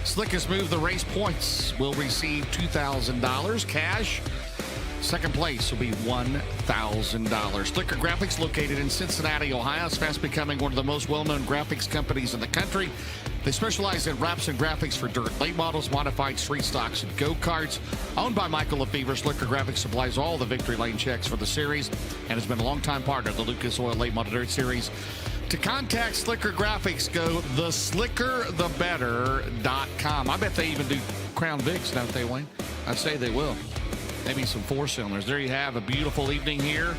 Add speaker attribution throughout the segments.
Speaker 1: Slickest move the race points will receive $2,000 cash. Second place will be $1,000. Slicker Graphics, located in Cincinnati, Ohio, is fast becoming one of the most well-known graphics companies in the country. They specialize in wraps and graphics for dirt, late models, modified street stocks, and go-karts. Owned by Michael Lefevre, Slicker Graphics supplies all the victory lane checks for the series and has been a longtime partner of the Lucas Oil Late Model Dirt Series. To contact Slicker Graphics, go theslickerthebetter.com. I bet they even do Crown Vics, don't they, Wayne? I'd say they will. Maybe some four-cylinders. There you have a beautiful evening here.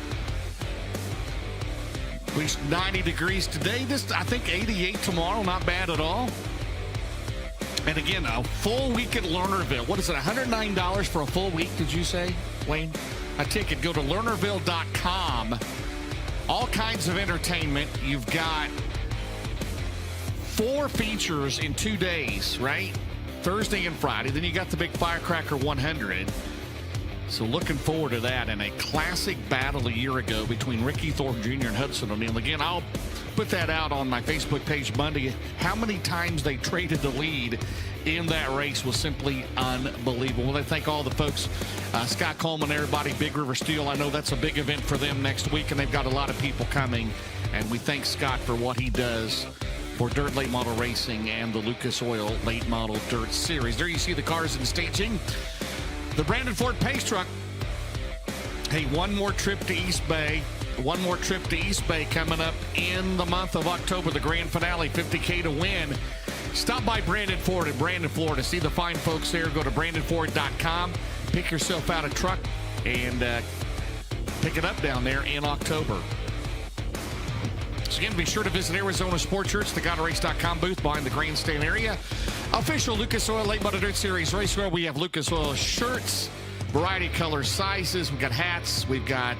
Speaker 1: At least 90 degrees today. I think 88 tomorrow. Not bad at all. And again, a full week at Lernerville. What is it, $109 for a full week, did you say, Wayne? A ticket. Go to lernerville.com. All kinds of entertainment. You've got 4 features in 2 days, right? Thursday and Friday. Then you got the big Firecracker 100. So looking forward to that, and a classic battle a year ago between Ricky Thornton Jr. and Hudson O'Neal. Again, I'll put that out on my Facebook page Monday. How many times they traded the lead in that race was simply unbelievable. Well, I thank all the folks, Scott Coleman, everybody, Big River Steel. I know that's a big event for them next week, and they've got a lot of people coming. And we thank Scott for what he does for Dirt Late Model Racing and the Lucas Oil Late Model Dirt Series. There you see the cars in staging. The Brandon Ford Pace Truck. Hey, one more trip to East Bay. One more trip to East Bay coming up in the month of October. The grand finale, $50K to win. Stop by Brandon Ford in Brandon, Florida. See the fine folks there. Go to brandonford.com. Pick yourself out a truck and pick it up down there in October. So again, be sure to visit Arizona Sports Shirts, the GottaRace.com booth behind the grandstand area. Official Lucas Oil Late Model Dirt Series race where we have Lucas Oil shirts, variety colors, sizes. We've got hats. We've got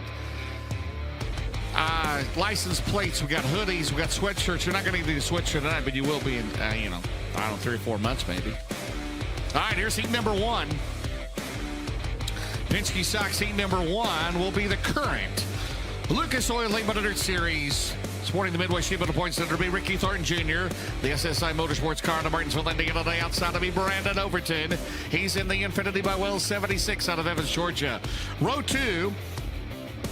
Speaker 1: license plates. We've got hoodies. We've got sweatshirts. You're not going to need a sweatshirt tonight, but you will be in, I don't know, 3 or 4 months maybe. All right, here's heat number 1. Penske Sox heat number 1 will be the current Lucas Oil Late Model Dirt Series. Sporting the Midway Shipment Points Center, be Ricky Thornton Jr., the SSI Motorsports car to Martinsville, Indiana. Today outside of me, Brandon Overton. He's in the Infinity by Wells 76 out of Evans, Georgia. Row 2.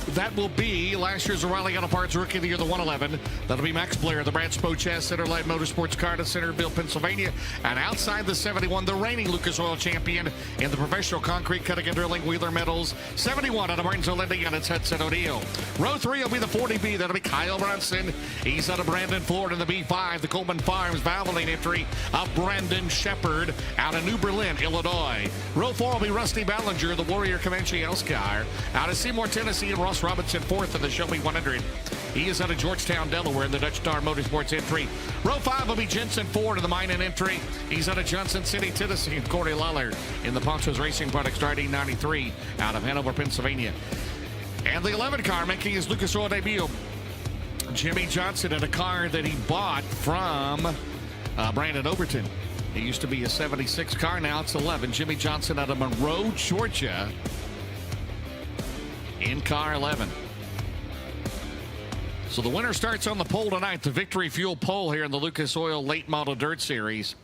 Speaker 1: That will be last year's O'Reilly Auto Parts Rookie of the Year, the 111. That'll be Max Blair, the Brad Spochas Center Light Motorsports car to Centerville, Pennsylvania. And outside the 71, the reigning Lucas Oil champion in the professional concrete cutting and drilling Wheeler Metals. 71 out of Martinsville, Indiana, it's Hudson O'Neal. Row 3 will be the 40B. That'll be Kyle Brunson. He's out of Brandon, Florida, in the B5. The Coleman Farms Valvoline entry of Brandon Shepard out of New Berlin, Illinois. Row 4 will be Rusty Ballinger, the Warrior Comanche car out of Seymour, Tennessee, and Ross Robinson 4th in the Show Me 100. He is out of Georgetown, Delaware in the Dutch Star Motorsports entry. Row 5 will be Jensen Ford in the Minen entry. He's out of Johnson City, Tennessee, and Corey Lawler in the Ponchos Racing Products Striding 93 out of Hanover, Pennsylvania. And the 11 car making his Lucas Oil debut, Jimmy Johnson, in a car that he bought from Brandon Overton. It used to be a 76 car, now it's 11. Jimmy Johnson out of Monroe, Georgia, in car 11. So the winner starts on the pole tonight, the Victory Fuel pole here in the Lucas Oil Late Model Dirt Series.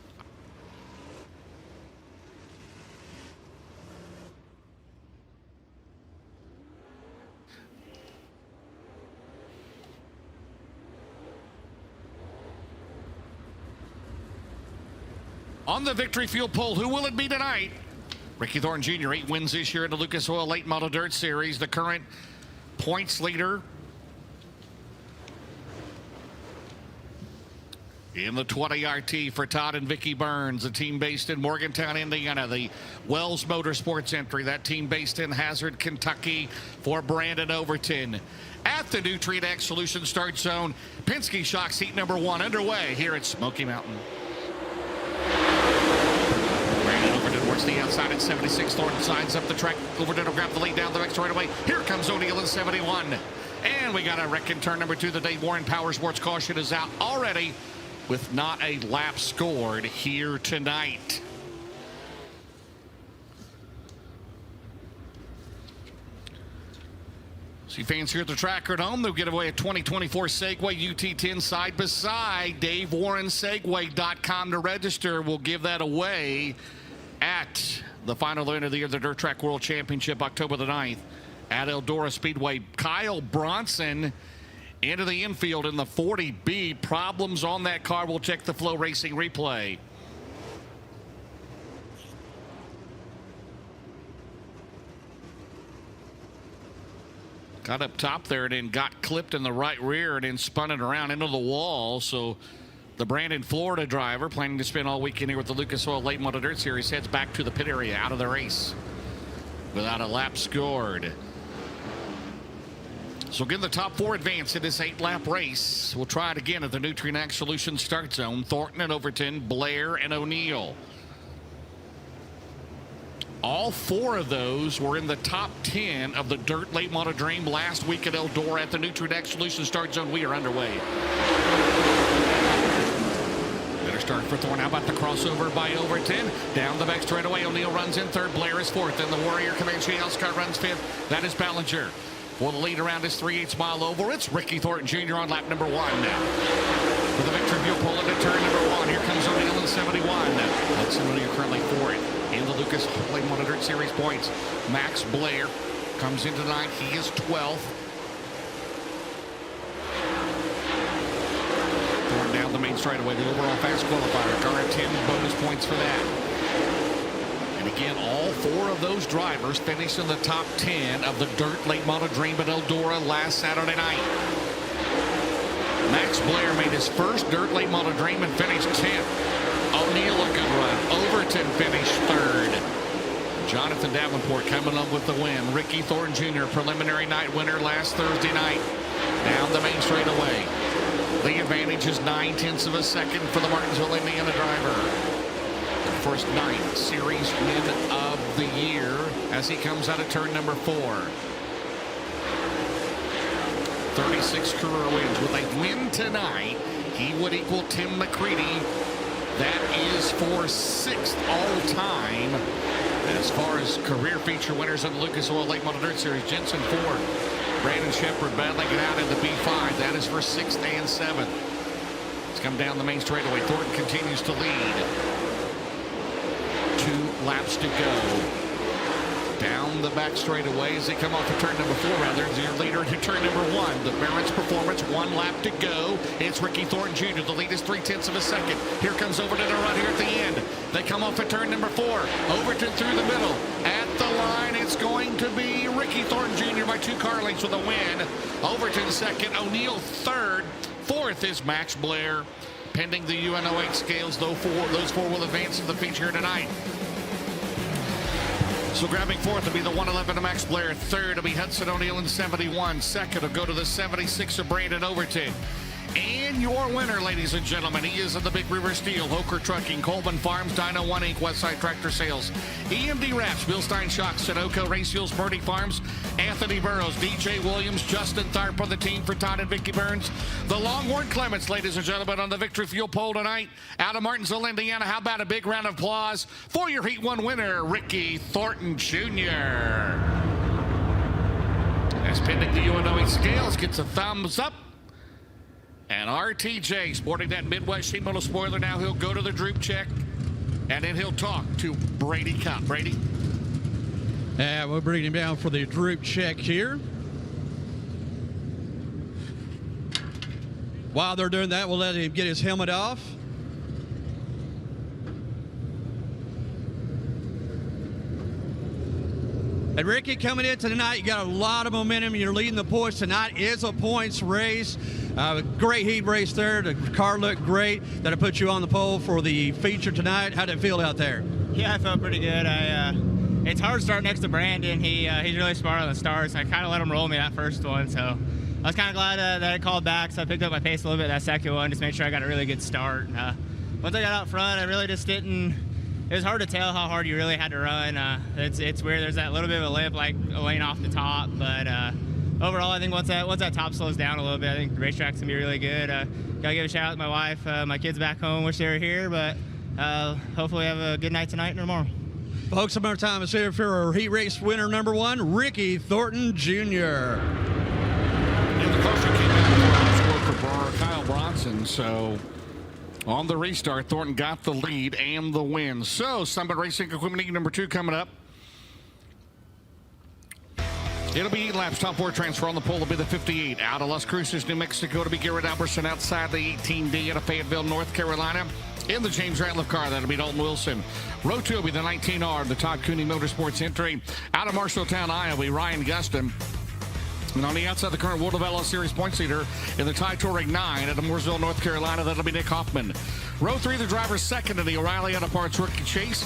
Speaker 1: On the Victory Fuel pole, who will it be tonight? Ricky Thornton Jr., 8 wins this year in the Lucas Oil Late Model Dirt Series, the current points leader in the 20 RT for Todd and Vicky Burns, a team based in Morgantown, Indiana. The Wells Motorsports entry, that team based in Hazard, Kentucky, for Brandon Overton. At the Nutrient X Solution Start Zone, Penske Shocks heat number 1 underway here at Smoky Mountain. Brandon Overton works the outside at 76. Thornton signs up the track. Overton will grab the lead down the next straightaway. Here comes O'Neal in 71. And we got a wreck in turn number 2. The Dave Warren Power Sports caution is out already, with not a lap scored here tonight. See fans here at the track or at home, they'll get away a 2024 Segway UT10 side by side. DaveWarrenSegway.com to register. We'll give that away at the final event of the year, the Dirt Track World Championship, October the 9th at Eldora Speedway. Kyle Bronson into the infield in the 40B. Problems on that car. We'll check the FloRacing replay. Got up top there and then got clipped in the right rear and then spun it around into the wall. So the Brandon, Florida driver, planning to spend all weekend here with the Lucas Oil Late Model Dirt Series, heads back to the pit area out of the race without a lap scored. So again, the top 4 advance in this 8-lap race. We'll try it again at the Nutrien Ag Solutions start zone. Thornton and Overton, Blair and O'Neill. All 4 of those were in the top 10 of the Dirt Late Model Dream last week at Eldora at the Nutrien Ag Solutions start zone. We are underway. Better start for Thorne. How about the crossover by Overton? Down the back straightaway. O'Neill runs in third. Blair is fourth. And the Warrior Comanche Elskar runs fifth. That is Ballinger. For the lead around this 3/8 mile oval, it's Ricky Thornton Jr. on lap number 1 now. For the victory, he'll pull into turn number 1. Here comes O'Neill in 71. Hudson O'Neill currently fourth in the Lucas Late Model Dirt Series points. Max Blair comes into 9th. He is 12th. Thornton down the main straightaway. The overall fast qualifier. Garrett 10 bonus points for that. And again, all 4 of those drivers finished in the top 10 of the Dirt Late Model Dream at Eldora last Saturday night. Max Blair made his first Dirt Late Model Dream and finished 10th. O'Neill a good run. Overton finished 3rd. Jonathan Davenport coming up with the win. Ricky Thornton Jr., preliminary night winner last Thursday night. Down the main straightaway. The advantage is 9/10 of a second for the Martinsville, Indiana driver. First night series win of the year as he comes out of turn number 4. 36 career wins. With a win tonight, he would equal Tim McCready. That is for 6th all-time as far as career feature winners of the Lucas Oil Late Model Dirt Series. Jensen Ford, Brandon Shepard battling it out in the B5. That is for 6th and 7th. It's come down the main straightaway. Thornton continues to lead. 2 laps to go. Down the back straightaway as they come off of turn number 4, rather, as your leader to turn number 1. The Barrett's performance, 1 lap to go. It's Ricky Thornton Jr. The lead is 3/10 of a second. Here comes Overton to run here at the end. They come off of turn number 4. Overton through the middle. At the line, it's going to be Ricky Thornton Jr. by 2 car lengths with a win. Overton second. O'Neill third. Fourth is Max Blair. Pending the UNO8 scales, those 4 will advance to the feature tonight. So grabbing fourth will be the 111 of Max Blair. Third will be Hudson O'Neill in 71. Second will go to the 76 of Brandon Overton. And your winner, ladies and gentlemen, he is in the Big River Steel, Hoker Trucking, Coleman Farms, Dyno 1 Inc., Westside Tractor Sales, EMD Wraps, Bilstein Shocks, Sunoco, Race Fuels, Birdie Farms, Anthony Burrows, DJ Williams, Justin Tharp on the team for Todd and Vicky Burns. The Longhorn Clements, ladies and gentlemen, on the Victory Fuel pole tonight out of Martinsville, Indiana. How about a big round of applause for your Heat 1 winner, Ricky Thornton Jr. As pending the UNO8 scales gets a thumbs up. And RTJ sporting that Midwest sheet metal spoiler. Now he'll go to the droop check and then he'll talk to Brady Kopp. Brady?
Speaker 2: Yeah, we'll bring him down for the droop check here. While they're doing that, we'll let him get his helmet off. And Ricky, coming into tonight, you got a lot of momentum. You're leading the points. Tonight is a points race. Great heat race there. The car looked great. That'll put you on the pole for the feature tonight. How did it feel out there?
Speaker 3: Yeah, I felt pretty good. It's hard to start next to Brandon. He's really smart on the starts. I kind of let him roll me that first one, so I was kind of glad that I called back. So I picked up my pace a little bit that second one, just made sure I got a really good start. Once I got out front, I really just didn't. It was hard to tell how hard you really had to run. It's weird. There's that little bit of a lip, like a lane off the top, but overall, I think once that top slows down a little bit, I think the racetrack's gonna be really good. Gotta give a shout out to my wife. My kids back home wish they were here, but hopefully have a good night tonight and tomorrow.
Speaker 2: Folks, some more time is here for our heat race winner number 1, Ricky Thornton Jr.
Speaker 1: And the closer came out for Kyle Bronson. So on the restart, Thornton got the lead and the win. So Summit Racing Equipment League number 2 coming up. It'll be 8 laps. Top 4 transfer on the pole will be the 58. Out of Las Cruces, New Mexico, to be Garrett Albertson outside the 18D out of Fayetteville, North Carolina. In the James Ratliff car, that'll be Dalton Wilson. Row 2 will be the 19R, the Todd Cooney Motorsports entry. Out of Marshalltown, Iowa, will be Ryan Gustin. And on the outside, the current World of Outlaw Series points leader in the Ty Touring 9 out of Mooresville, North Carolina, that'll be Nick Hoffman. Row 3, the driver's second in the O'Reilly Auto Parts rookie chase.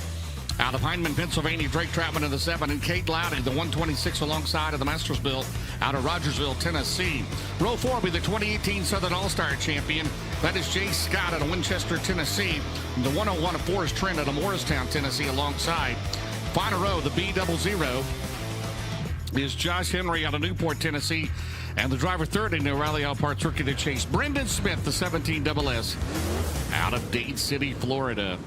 Speaker 1: Out of Heinemann, Pennsylvania, Drake Troutman in the 7, and Kate Lowdy, the 126 alongside of the Mastersville out of Rogersville, Tennessee. Row 4 will be the 2018 Southern All-Star champion. That is Jay Scott out of Winchester, Tennessee. And the 101 of Forest Trent out of Morristown, Tennessee alongside. Final row, the B00 is Josh Henry out of Newport, Tennessee. And the driver third in the O'Reilly Auto Parts rookie to chase, Brendan Smith, the 17 SS out of Dade City, Florida.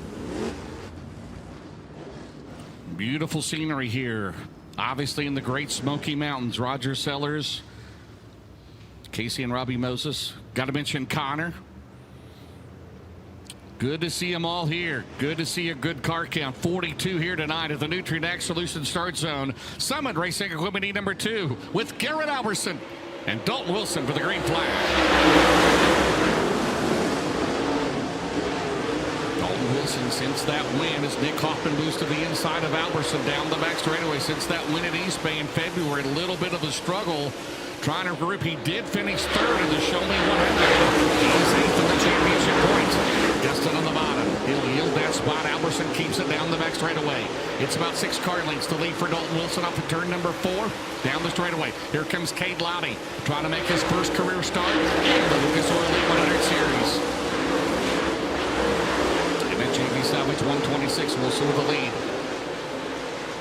Speaker 1: Beautiful scenery here. Obviously in the Great Smoky Mountains. Roger Sellers, Casey and Robbie Moses. Got to mention Connor. Good to see them all here. Good to see a good car count. 42 here tonight at the Nutrien Solution Start Zone. Summit Racing Equipment E number 2 with Garrett Albertson and Dalton Wilson for the green flag. Wilson, since that win, as Nick Hoffman moves to the inside of Albertson down the back straightaway. Since that win at East Bay in February, a little bit of a struggle trying to group. He did finish third in the Show Me 100. He's 8th in the championship points. Gustin on the bottom. He'll yield that spot. Albertson keeps it down the back straightaway. It's about 6 car lengths to lead for Dalton Wilson off of turn number 4 down the straightaway. Here comes Cade Lowdy trying to make his first career start in the Lucas Oil 100 Series. JV Salvage 126, Wilson with the lead.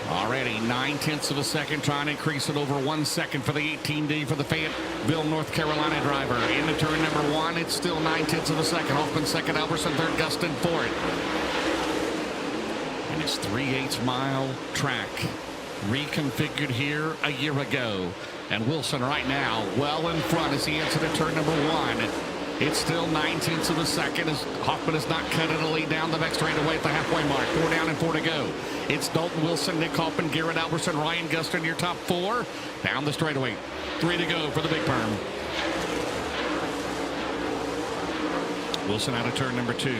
Speaker 1: Already 9/10 of a second, trying to increase it over 1 second for the 18D for the Fayetteville, North Carolina driver. Into turn number 1, it's still 9/10 of a second. Hoffman second, Albertson third, Gustin fourth. And it's 3/8 mile track, reconfigured here a year ago. And Wilson right now well in front as he heads into turn number 1. It's still 9/10 of a second as Hoffman has not cut it a lead down the back straightaway at the halfway mark. 4 down and 4 to go. It's Dalton Wilson, Nick Hoffman, Garrett Albertson, Ryan Gustin, your top 4 down the straightaway. 3 to go for the big perm. Wilson out of turn number 2.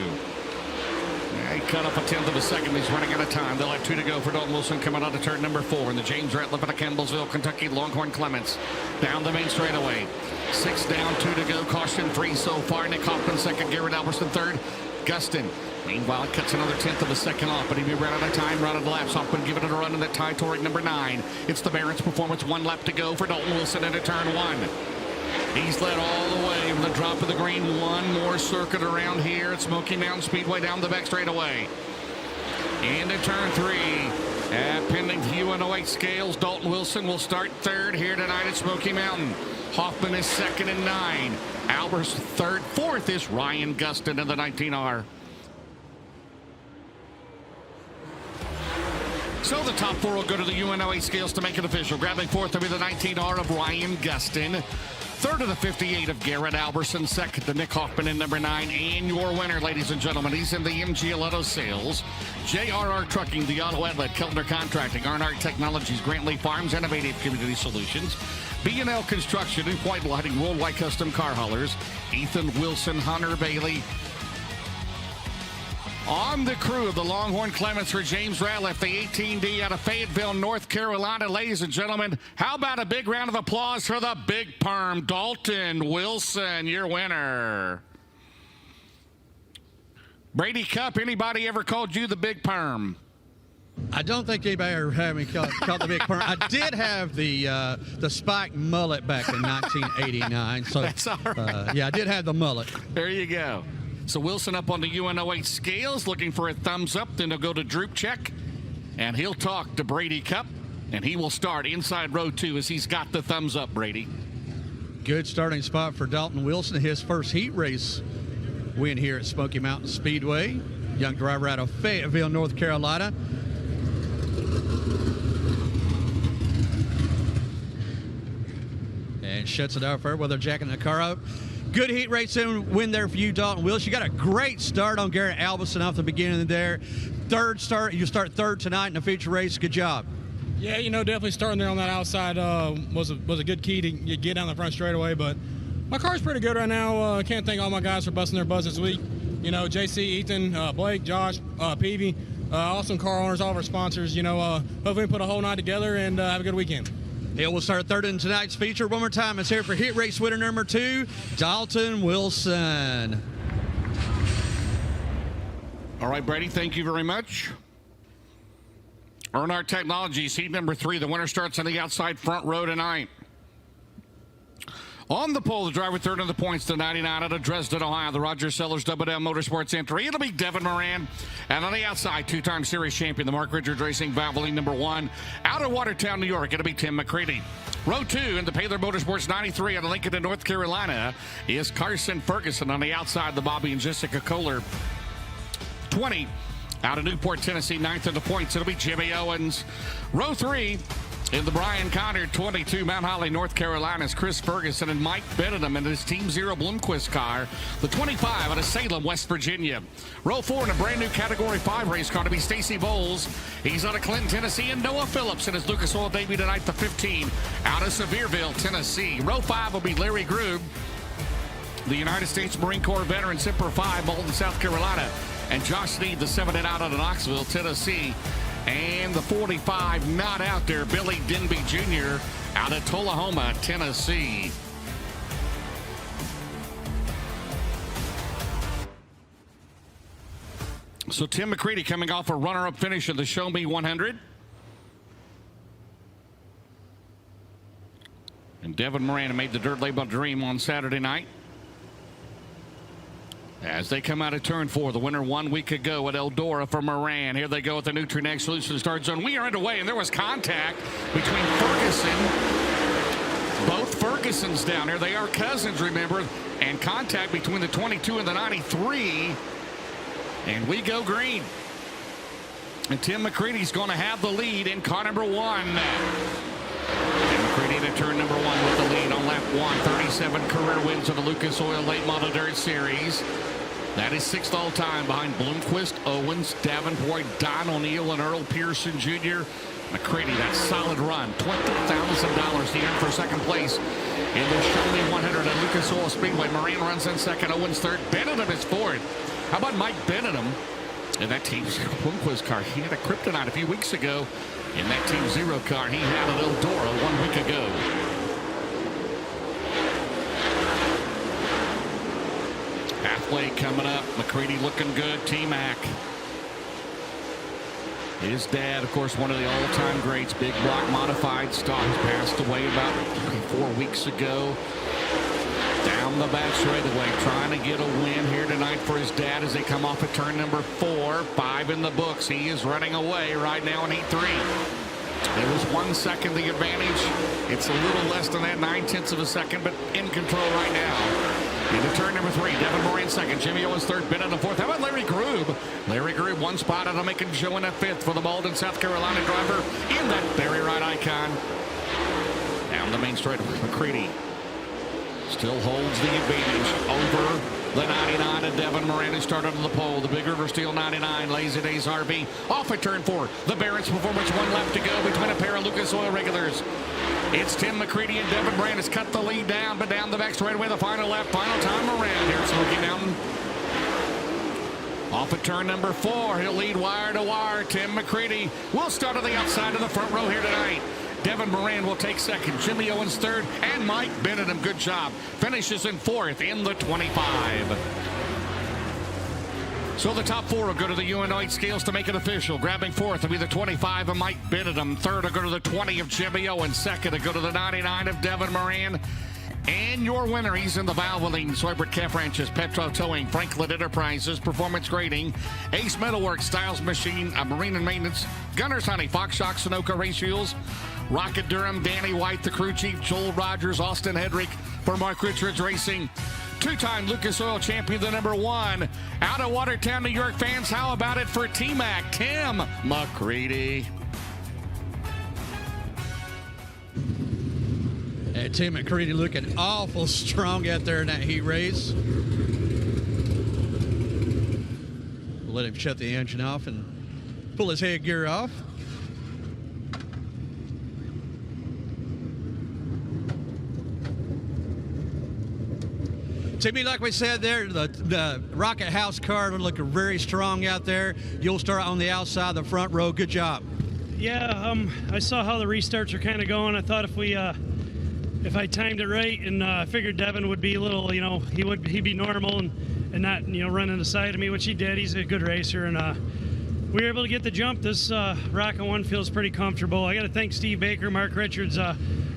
Speaker 1: Yeah, he cut off a 1/10 of a second. He's running out of time. They'll have 2 to go for Dalton Wilson coming out of turn number 4 in the James Ratliff out of Campbellsville, Kentucky. Longhorn Clements down the main straightaway. 6 down, 2 to go. Caution 3 so far. Nick Hoffman second, Garrett Albertson third. Gustin, meanwhile, cuts another 1/10 of a second off, but he ran out of time, run out of laps. Hoffman giving it a run in that Ty Touring number 9. It's the Barron's Performance, 1 lap to go for Dalton Wilson into turn 1. He's led all the way from the drop of the green. One more circuit around here at Smoky Mountain Speedway down the back straightaway. Into turn 3. At pending UNO8 scales, Dalton Wilson will start third here tonight at Smoky Mountain. Hoffman is second and 9. Albertson third. 4th is Ryan Gustin in the 19R. So the top 4 will go to the UNO8 scales to make it official. Grabbing 4th will be the 19R of Ryan Gustin. 3rd of the 58 of Garrett Albertson. 2nd to Nick Hoffman in number 9. And your winner, ladies and gentlemen, he's in the MGL Auto Sales. JRR Trucking, the Auto Outlet, Keltner Contracting, Arnart Technologies, Grantley Farms, Innovative Community Solutions, B&L Construction, New White Lighting, Worldwide Custom Car Haulers, Ethan Wilson, Hunter Bailey. On the crew of the Longhorn Clements for James Ratliff, the 18D out of Fayetteville, North Carolina. Ladies and gentlemen, how about a big round of applause for the big perm, Dalton Wilson, your winner. Brady Cup, anybody ever called you the big perm?
Speaker 2: I don't think anybody ever had me called the big perm. I did have the spiked mullet back in 1989. So
Speaker 1: that's all right.
Speaker 2: Yeah, I did have the mullet.
Speaker 1: There you go. So Wilson up on the UNO8 scales, looking for a thumbs up. Then he'll go to Droop Check, and he'll talk to Brady Cup, and he will start inside row 2 as he's got the thumbs up, Brady.
Speaker 2: Good starting spot for Dalton Wilson, his first heat race win here at Smoky Mountain Speedway. Young driver out of Fayetteville, North Carolina. And it shuts it off while they're jacking the car up. Good heat race win there for you, Dalton Willis. You got a great start on Garrett Albison off the beginning there. Third start, you start third tonight in the feature race. Good job.
Speaker 4: Yeah, definitely starting there on that outside was a good key to get down the front straightaway. But my car's pretty good right now. Can't thank all my guys for busting their butts this week. JC, Ethan, Blake, Josh, Peavy, awesome car owners, all of our sponsors. Hopefully we put a whole night together and have a good weekend.
Speaker 2: Hill will start third in tonight's feature. One more time, it's here for heat race winner number 2, Dalton Wilson.
Speaker 1: All right, Brady, thank you very much. Earnhardt Technologies, heat number 3. The winner starts on the outside front row tonight. On the pole, the driver third in the points to 99 out of Dresden, Ohio. The Roger Sellers Double Motorsports entry. It'll be Devin Moran. And on the outside, 2-time series champion, the Mark Richards Racing Valvoline number 1. Out of Watertown, New York, it'll be Tim McCready. Row 2 in the Paler Motorsports 93 out of Lincoln, North Carolina, is Carson Ferguson. On the outside, the Bobby and Jessica Kohler 20. Out of Newport, Tennessee, 9th in the points, it'll be Jimmy Owens. Row 3 in the Brian Connor 22, Mount Holly, North Carolina, is Chris Ferguson and Mike Benedum in his Team Zero Bloomquist car. The 25 out of Salem, West Virginia. Row 4 in a brand new Category 5 race car to be Stacy Bowles. He's out of Clinton, Tennessee, and Noah Phillips in his Lucas Oil debut tonight, the 15 out of Sevierville, Tennessee. Row 5 will be Larry Grube, the United States Marine Corps veteran, Semper Fi, Bolton, South Carolina, and Josh Sneed, the 7 out of Knoxville, Tennessee. And the 45 not out there, Billy Denby Jr. out of Tullahoma, Tennessee. So Tim McCready coming off a runner-up finish of the Show Me 100. And Devin Moran made the Dirt Label Dream on Saturday night. As they come out of turn 4, the winner 1 week ago at Eldora for Moran. Here they go at the Nutrien Solution Start Zone. We are underway, and there was contact between Ferguson. Both Fergusons down here. They are cousins, remember. And contact between the 22 and the 93. And we go green. And Tim McCready's going to have the lead in car number 1. Tim McCready to turn number 1 with the lead on lap 1. 37 career wins of the Lucas Oil Late Model Dirt Series. That is 6th all-time behind Bloomquist, Owens, Davenport, Don O'Neill, and Earl Pearson Jr. McCready, that solid run. $20,000 he earned for second place in the Show Me 100 at Lucas Oil Speedway. Moran runs in second, Owens third. Benedum is fourth. How about Mike Benedum in that Team Zero Bloomquist car? He had a kryptonite a few weeks ago in that Team Zero car he had at Eldora 1 week ago. Halfway coming up. McCready looking good. T-Mac. His dad, of course, one of the all-time greats. Big block modified stock. Passed away about 4 weeks ago. Down the back straightaway, trying to get a win here tonight for his dad as they come off at turn number 4. 5 in the books. He is running away right now in heat 3. It was 1 second the advantage. It's a little less than that, 9/10 of a second, but in control right now. Into turn number 3, Devin Moran second, Jimmy Owens third, Benedum fourth. How about Larry Grube? Larry Grube 1 spot out of making show in at 5th for the Malden, South Carolina driver in that Barry Wright Icon. Down the main straight, McCready still holds the advantage over the 99 of Devin Moran, who started on the pole. The Big River Steel 99, Lazy Days RV off at turn 4. The Barrett's Performance 1 lap to go between a pair of Lucas Oil regulars. It's Tim McCready and Devin Moran has cut the lead down, but down the back straightaway, the final lap, final time around here at Smoky Mountain. Off at turn number 4, he'll lead wire to wire. Tim McCready will start on the outside of the front row here tonight. Devin Moran will take second, Jimmy Owens third, and Mike Benedum, good job, finishes in 4th in the 25. So the top 4 will go to the UNOH scales to make it official. Grabbing 4th will be the 25 of Mike Benedum. 3rd will go to the 20 of Jimmy Owens. 2nd will go to the 99 of Devin Moran. And your winner, he's in the Valvoline, Soybert Calf Ranches, Petro Towing, Franklin Enterprises, Performance Grading, Ace Metalworks, Styles Machine, Marine and Maintenance, Gunner's Honey, Fox Shock, Sunoco Race Fuels, Rocket Durham, Danny White, the crew chief, Joel Rogers, Austin Hedrick for Mark Richards Racing. 2-time Lucas Oil champion, the number 1. Out of Watertown, New York fans, how about it for T-Mac, Tim McCready?
Speaker 2: Tim McCready looking awful strong out there in that heat race. We'll let him shut the engine off and pull his head gear off. Timmy, like we said there, the Rocket House car looking very strong out there. You'll start on the outside, the front row. Good job.
Speaker 5: Yeah, I saw how the restarts are kind of going. I thought if I timed it right, and I figured Devin would be a little, he'd be normal and not, run on the side of me, which he did. He's a good racer, and we were able to get the jump. This Rocket 1 feels pretty comfortable. I got to thank Steve Baker, Mark Richards.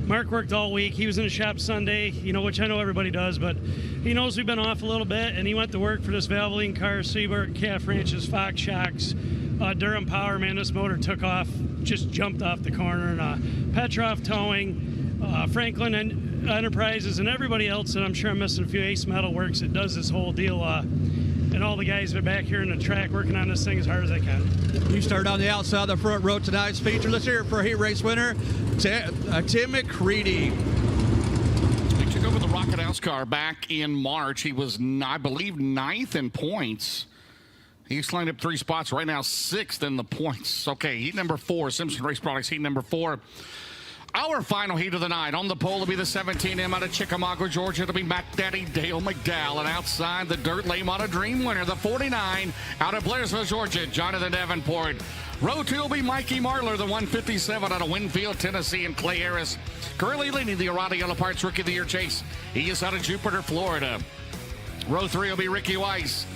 Speaker 5: Mark worked all week. He was in the shop Sunday, which I know everybody does, but he knows we've been off a little bit, and he went to work for this Valvoline car, Seabird, Calf Ranches, Fox Shocks, Durham Power. Man, this motor took off, just jumped off the corner, and Petrov Towing, Franklin and Enterprises, and everybody else, and I'm sure I'm missing a few, Ace Metal Works that does this whole deal, and all the guys that are back here in the track working on this thing as hard as they can.
Speaker 2: You start on the outside of the front row tonight's feature. Let's hear it for a heat race winner, Tim McCready.
Speaker 1: He took over the Rocket House car back in March. He was, I believe, 9th in points. He's climbed up 3 spots. Right now, 6th in the points. Okay, heat number 4, Simpson Race Products, heat number 4. Our final heat of the night. On the pole will be the 17M out of Chickamauga, Georgia. It'll be Mac Daddy Dale McDowell. And outside, the Dirt Late Model Dream winner, the 49 out of Blairsville, Georgia, Jonathan Davenport. Row 2 will be Mikey Marler, the 157 out of Winfield, Tennessee, and Clay Harris. Currently leading the Arada Yellow Parts Rookie of the Year chase. He is out of Jupiter, Florida. Row 3 will be Ricky Weiss.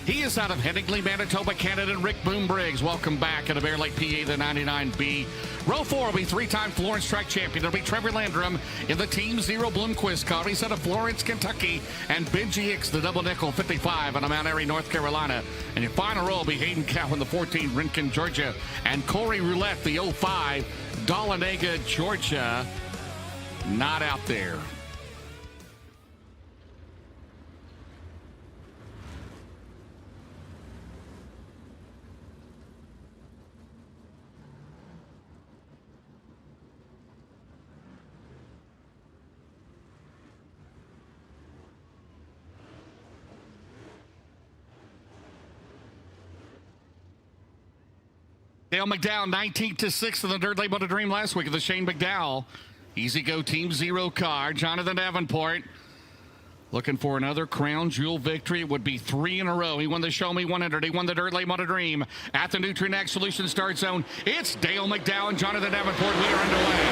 Speaker 1: He is out of Headingley, Manitoba, Canada, and Rick Boom Briggs. Welcome back at Bear Lake, PA, the 99B. Row 4 will be 3-time Florence track champion. It'll be Trevor Landrum in the Team Zero Bloomquist car. He's out of Florence, Kentucky, and Benji Hicks, the double nickel 55 out of Mount Airy, North Carolina. And your final row will be Hayden Cowan, the 14, Rincon, Georgia, and Corey Roulette, the 05, Dahlonega, Georgia. Not out there. Dale McDowell, 19th to 6th in the Dirt Late Model Dream last week of the Shane McDowell. Easy Go Team Zero car. Jonathan Davenport looking for another crown jewel victory. It would be 3 in a row. He won the Show Me 100. He won the Dirt Late Model Dream at the Nutrien Solution Start Zone. It's Dale McDowell and Jonathan Davenport. We are underway.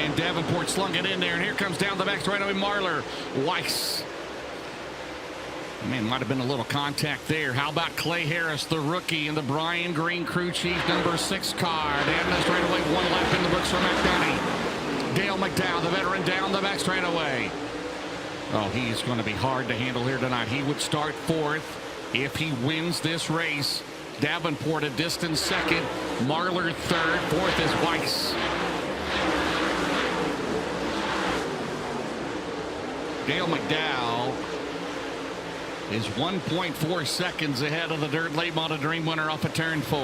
Speaker 1: And Davenport slung it in there. And here comes down the back straightaway Marler. Weiss. Man, might have been a little contact there. How about Clay Harris, the rookie, in the Brian Green crew chief number 6 car. Down the straightaway, 1 lap in the books for McDowney. Dale McDowell, the veteran, down the back straightaway. Oh, he's going to be hard to handle here tonight. He would start 4th if he wins this race. Davenport a distant 2nd. Marler 3rd. 4th is Weiss. Dale McDowell is 1.4 seconds ahead of the Dirt Late Model Dream winner off of turn 4.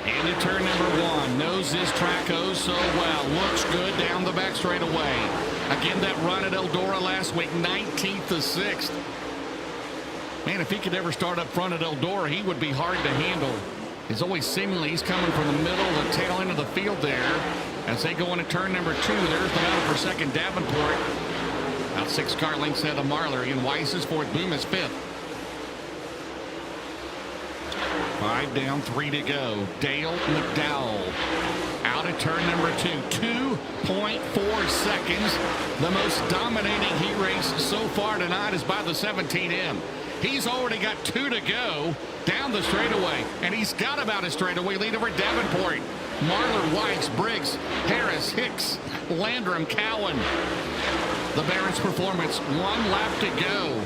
Speaker 1: Into turn number 1. Knows this track oh so well. Looks good down the back straightaway. Again, that run at Eldora last week, 19th to 6th. Man, if he could ever start up front at Eldora, he would be hard to handle. As always, seemingly, he's coming from the middle, the tail end of the field there. As they go into turn number 2, there's the battle for 2nd. Davenport. About 6 car lengths ahead of Marler. Again, Weiss is 4th. Boom is 5th. 5 down, 3 to go. Dale McDowell out of turn number 2. 2.4 seconds. The most dominating heat race so far tonight is by the 17M. He's already got 2 to go down the straightaway, and he's got about a straightaway lead over Davenport. Marler, Weiss, Briggs, Harris, Hicks, Landrum, Cowan. The Barons performance, 1 lap to go.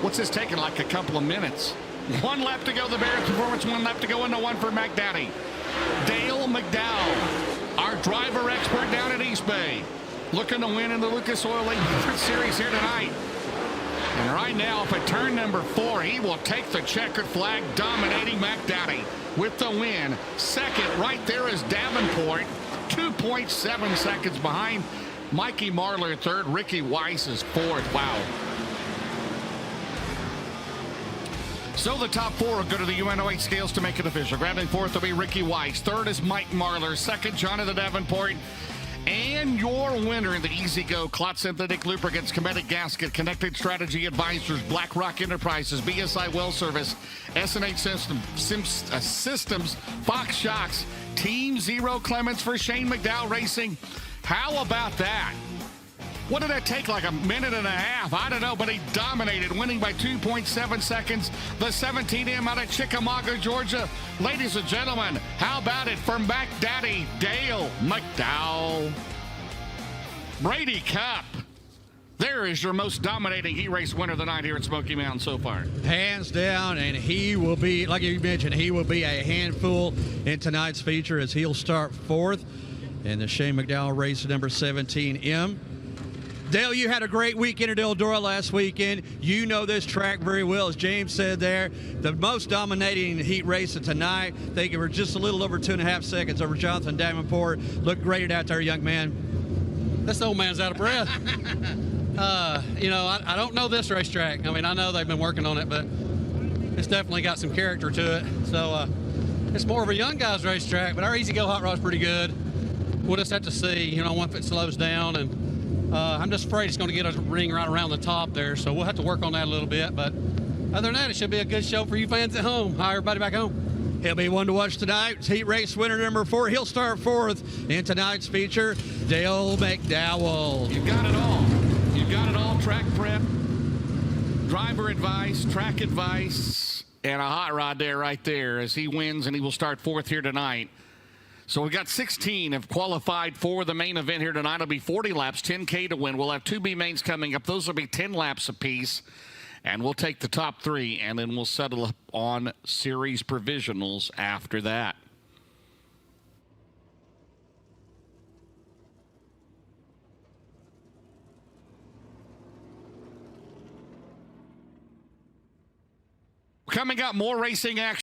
Speaker 1: What's this taking, like a couple of minutes? 1 lap to go, the Barons performance, 1 lap to go into 1 for McDaddy. Dale McDowell, our driver expert down at East Bay, looking to win in the Lucas Oil League Series here tonight. And right now, up at turn number 4, he will take the checkered flag, dominating McDaddy with the win. 2nd, right there is Davenport. 2.7 seconds behind. Mikey Marler third, Ricky Weiss is fourth. Wow. So the top four will go to the UNO8 scales to make it official. Grabbing fourth will be Ricky Weiss. Third is Mike Marler. Second, Jonathan Davenport. And your winner in the Easy Go Clot Synthetic Lubricants, Comedic Gasket, Connected Strategy Advisors, BlackRock Enterprises, BSI Well Service, SNH Systems, Fox Shocks, Team Zero Clements for Shane McDowell Racing. How about that? What did that take, like a minute and a half? I don't know, but he dominated, winning by 2.7 seconds. The 17M out of Chickamauga, Georgia. Ladies and gentlemen, how about it for Mac Daddy Dale McDowell? Brady Cup. There is your most dominating heat race winner of the night here at Smoky Mountain so far.
Speaker 2: Hands down, and he will be, like you mentioned, he will be a handful in tonight's feature as he'll start fourth in the Shane McDowell race number 17M. Dale, you had a great weekend at Eldora last weekend. You know this track very well, as James said there. The most dominating heat race of tonight. I think it was just a little over 2.5 seconds over Jonathan Davenport. Looked great out there, young man.
Speaker 6: This old man's out of breath. You know, I don't know this racetrack. I mean, I know they've been working on it, but it's definitely got some character to it. So it's more of a young guy's racetrack, but our Easy Go Hot Rod's pretty good. We'll just have to see, you know, once it slows down. And I'm just afraid it's going to get a ring right around the top there, so we'll have to work on that a little bit. But other than that, it should be a good show for you fans at home. Hi, everybody back home.
Speaker 2: He'll be one to watch tonight. Heat race winner number 4. He'll start fourth in tonight's feature, Dale McDowell.
Speaker 1: You've got it all. You've got it all. Track prep, driver advice, track advice, and a hot rod there right there as he wins, and he will start fourth here tonight. So we've got 16 have qualified for the main event here tonight. It'll be 40 laps, 10K to win. We'll have 2 B mains coming up. Those will be 10 laps apiece. And we'll take the top 3, and then we'll settle up on series provisionals after that. Coming up, more racing action.